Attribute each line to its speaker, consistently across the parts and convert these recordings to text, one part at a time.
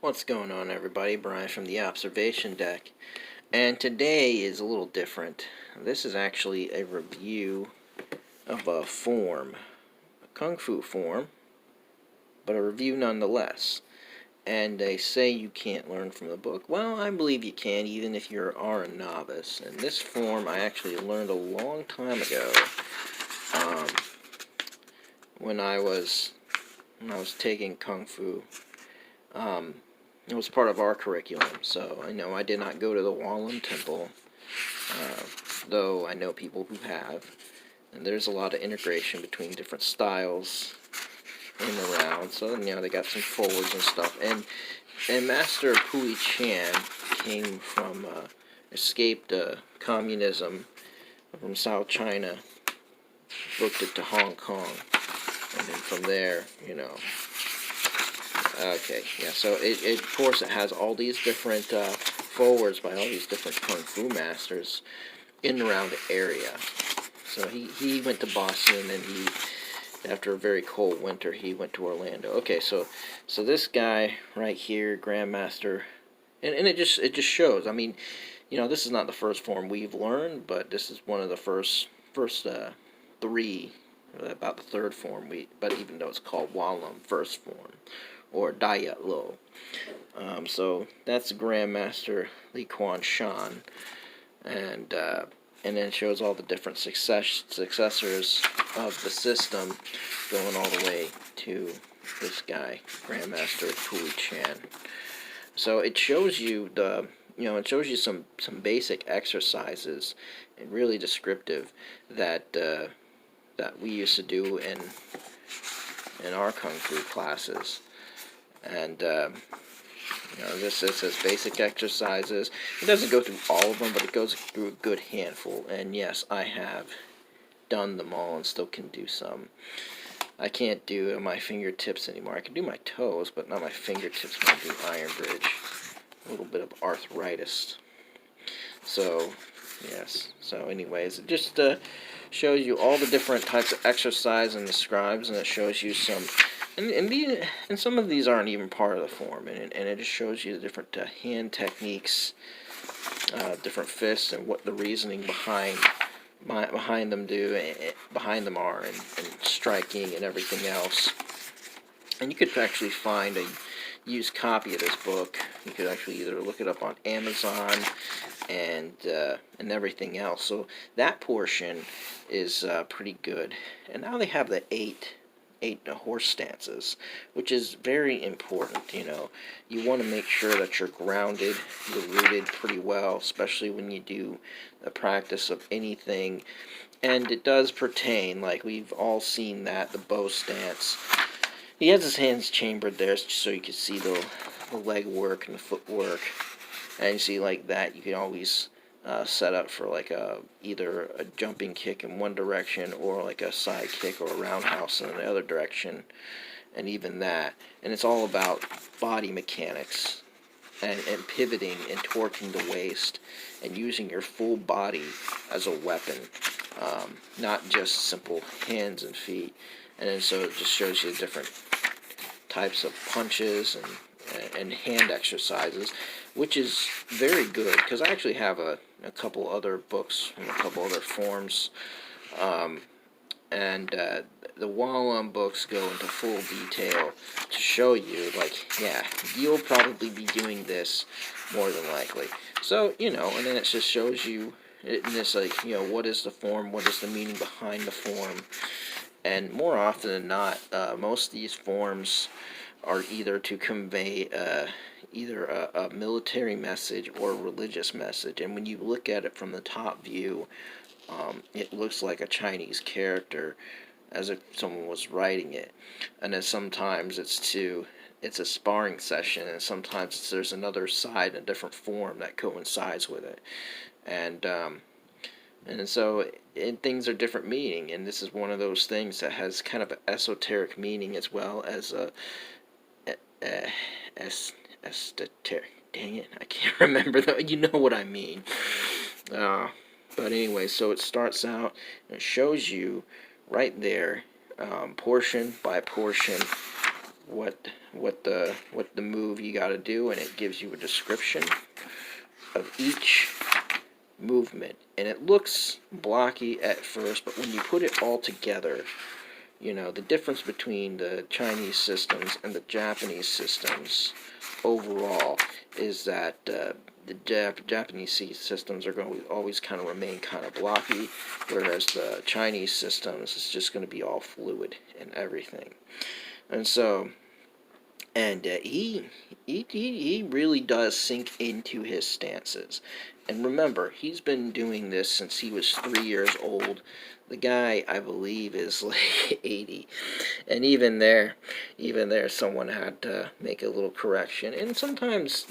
Speaker 1: What's going on, everybody? Brian from the Observation Deck, and today is a little different. This is actually a review of a form, a Kung Fu form, but a review nonetheless. And they say you can't learn from the book. Well, I believe you can, even if you are a novice. And this form I actually learned a long time ago, um, when I was taking Kung Fu. It was part of our curriculum, so I know I did not go to the Lum Temple, though I know people who have. And there's a lot of integration between different styles in the round, so they got some forwards and stuff. And Master Pui Chan came from, escaped communism from South China, booked it to Hong Kong, and then from there, Okay, yeah, so of course it has all these different forwards by all these different Kung Fu masters in and around the area. So he went to Boston, and after a very cold winter, he went to Orlando. Okay, so this guy right here, Grandmaster, and it just shows. I mean, this is not the first form we've learned, but this is one of the first three, about the third form but even though it's called Lum First form, or Dayat Lo. So that's Grandmaster Li Quan Shan, and then it shows all the different successors of the system, going all the way to this guy, Grandmaster Pui Chan. So it shows you some basic exercises, and really descriptive, that we used to do in our Kung Fu classes. And this says basic exercises. It doesn't go through all of them, but it goes through a good handful. And yes, I have done them all and still can do some. I can't do my fingertips anymore. I can do my toes, but not my fingertips when I do Iron Bridge. A little bit of arthritis. So, yes. So anyways, it just shows you all the different types of exercise and describes, and it shows you some... And some of these aren't even part of the form, and it just shows you the different hand techniques, different fists, and what the reasoning behind them are, and striking and everything else. And you could actually find a used copy of this book. You could actually either look it up on Amazon and everything else. So that portion is pretty good. And now they have the eight horse stances, which is very important. You want to make sure that you're grounded, you're rooted pretty well, especially when you do the practice of anything. And it does pertain, like we've all seen that, the bow stance. He has his hands chambered there just so you can see the leg work and the footwork. And you see, like that, you can always set up for like either a jumping kick in one direction, or like a side kick or a roundhouse in the other direction, and even that. And it's all about body mechanics, and pivoting and torquing the waist, and using your full body as a weapon, not just simple hands and feet. And then so it just shows you different types of punches and hand exercises, which is very good, because I actually have a couple other books from a couple other forms, and the Lum books go into full detail to show you, like, yeah, you'll probably be doing this more than likely. So, and then it just shows you in this, like, what is the form, what is the meaning behind the form. And more often than not, most of these forms are either to convey either a military message or a religious message. And when you look at it from the top view, it looks like a Chinese character, as if someone was writing it. And then sometimes it's a sparring session, and sometimes there's another side, a different form that coincides with it. And so things are different meaning, and this is one of those things that has kind of an esoteric meaning, as well as a esoteric. Dang it, I can't remember though. You know what I mean. But anyway, so it starts out and it shows you right there, portion by portion, what the move you got to do, and it gives you a description of each movement. And it looks blocky at first, but when you put it all together, the difference between the Chinese systems and the Japanese systems overall is that the Japanese systems are going to always kind of remain kind of blocky, whereas the Chinese systems is just going to be all fluid and everything. And so, he really does sink into his stances. And remember, he's been doing this since he was 3 years old. The guy, I believe, is like 80. And even there, someone had to make a little correction. And sometimes,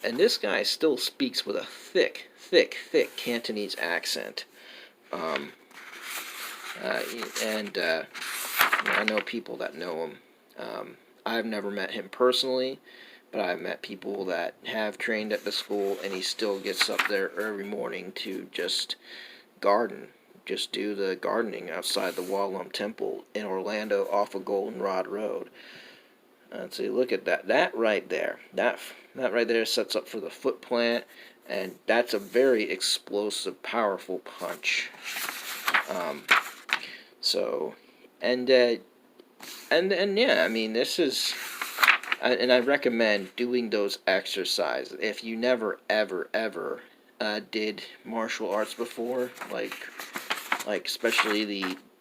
Speaker 1: and this guy still speaks with a thick Cantonese accent. I know people that know him. I've never met him personally, but I've met people that have trained at the school, and he still gets up there every morning to just garden. Just do the gardening outside the Lum Temple in Orlando off of Goldenrod Road. So you look at that. That right there. That right there sets up for the foot plant, and that's a very explosive, powerful punch. Yeah, I mean, this is, and I recommend doing those exercises. If you never, ever did martial arts before, like especially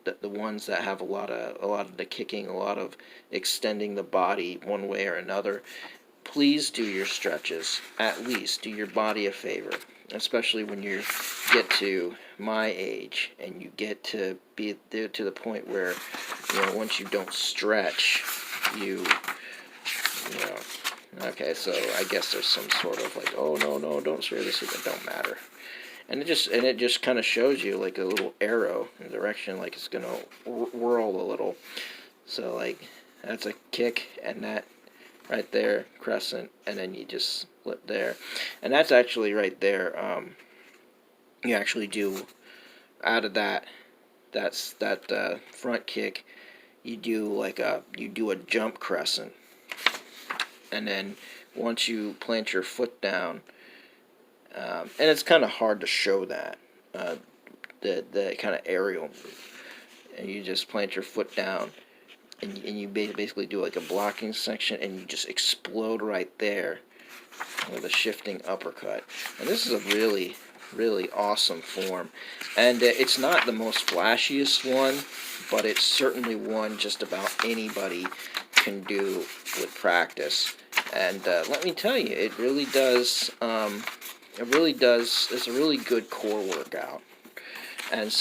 Speaker 1: the ones that have a lot of the kicking, a lot of extending the body one way or another, please do your stretches. At least do your body a favor, especially when you get to my age and you get to be there to the point where, once you don't stretch, okay, so I guess there's some sort of like, oh no, don't stretch this, it don't matter. And it just kind of shows you like a little arrow in the direction, like it's gonna whirl a little. So like that's a kick, and that right there, crescent, and then you just flip there, and that's actually right there. You actually do out of that front kick. You do a jump crescent, and then once you plant your foot down. And it's kind of hard to show that, the kind of aerial move. And you just plant your foot down, and you basically do like a blocking section, and you just explode right there with a shifting uppercut. And this is a really, really awesome form. And it's not the most flashiest one, but it's certainly one just about anybody can do with practice. And let me tell you, it really does... it's a really good core workout. And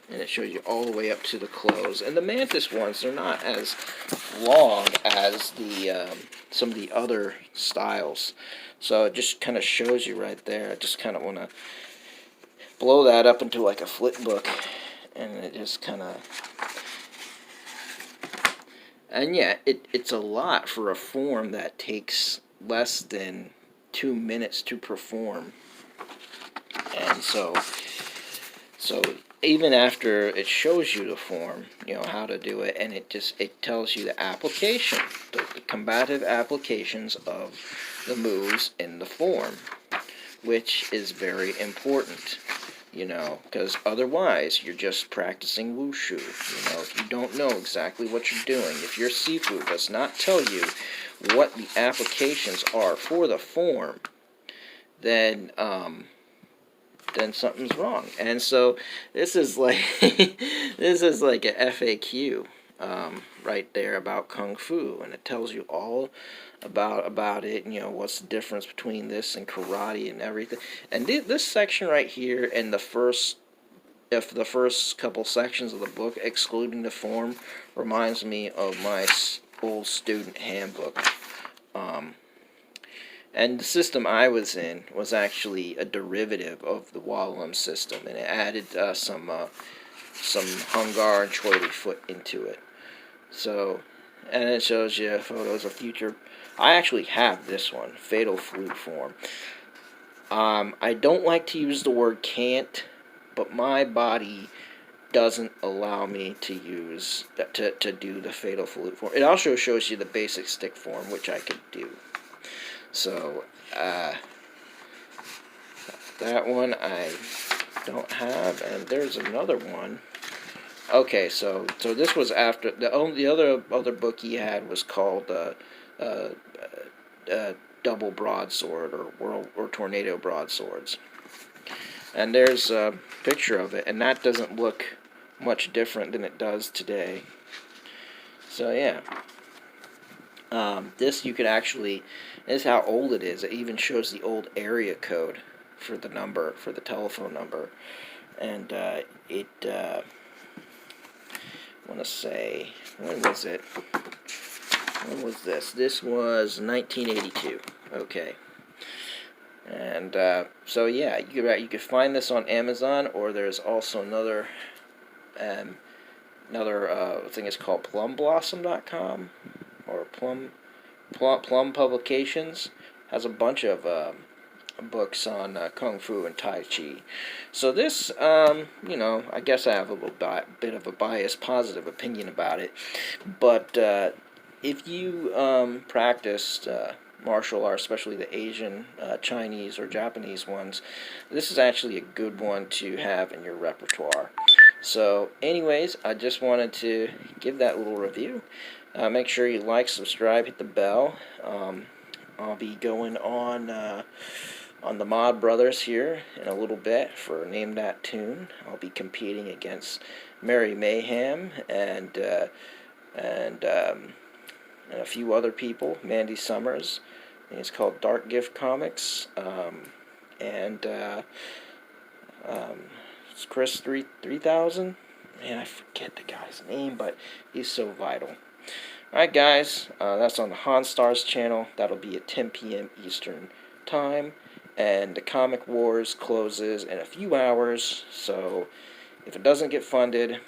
Speaker 1: it shows you all the way up to the close. And the Mantis ones, they're not as long as the some of the other styles. So it just kind of shows you right there. I just kind of want to blow that up into like a flip book. And it just kind of... And yeah, it's a lot for a form that takes less than 2 minutes to perform. And so even after it shows you the form, how to do it, and it tells you the application, the combative applications of the moves in the form, which is very important, because otherwise you're just practicing wushu. If you don't know exactly what you're doing, if your Sifu does not tell you what the applications are for the form, then something's wrong. And so this is like this is like a FAQ right there about Kung Fu, and it tells you all about it. What's the difference between this and karate and everything. And this section right here, and the first couple sections of the book, excluding the form, reminds me of my old student handbook. And the system I was in was actually a derivative of the Lum system, and it added some Hungar and Choi Li foot into it. So, and it shows you photos of future. I actually have this one, Fatal Flute form. I don't like to use the word can't, but my body doesn't allow me to use to do the fatal flute form. It also shows you the basic stick form, which I could do. So that one I don't have, and there's another one. Okay, so this was after the other book he had was called Double Broadsword or Tornado Broadswords, and there's a picture of it, and that doesn't look much different than it does today. So yeah, this you could actually. This is how old it is. It even shows the old area code for the number, for the telephone number, and I want to say, when was it? When was this? This was 1982. Okay. And so yeah, you could find this on Amazon, or there's also another thing is called PlumBlossom.com or Plum Publications. Has a bunch of books on Kung Fu and Tai Chi. So this, I guess I have a little bit of a biased positive opinion about it. But if you practiced martial arts, especially the Asian, Chinese, or Japanese ones, this is actually a good one to have in your repertoire. So anyways, I just wanted to give that little review. Make sure you like, subscribe, hit the bell. I'll be going on the Mod Brothers here in a little bit for Name That Tune. I'll be competing against Mary Mayhem and a few other people, Mandy Summers. I think it's called Dark Gift Comics, and it's Chris 3000. Man, I forget the guy's name, but he's so vital. Alright guys, that's on the Han Stars channel. That'll be at 10 p.m. Eastern Time. And the Comic Wars closes in a few hours, so if it doesn't get funded,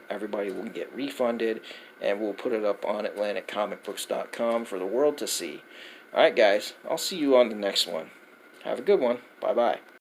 Speaker 1: everybody will get refunded, and we'll put it up on AtlanticComicBooks.com for the world to see. Alright guys, I'll see you on the next one. Have a good one. Bye-bye.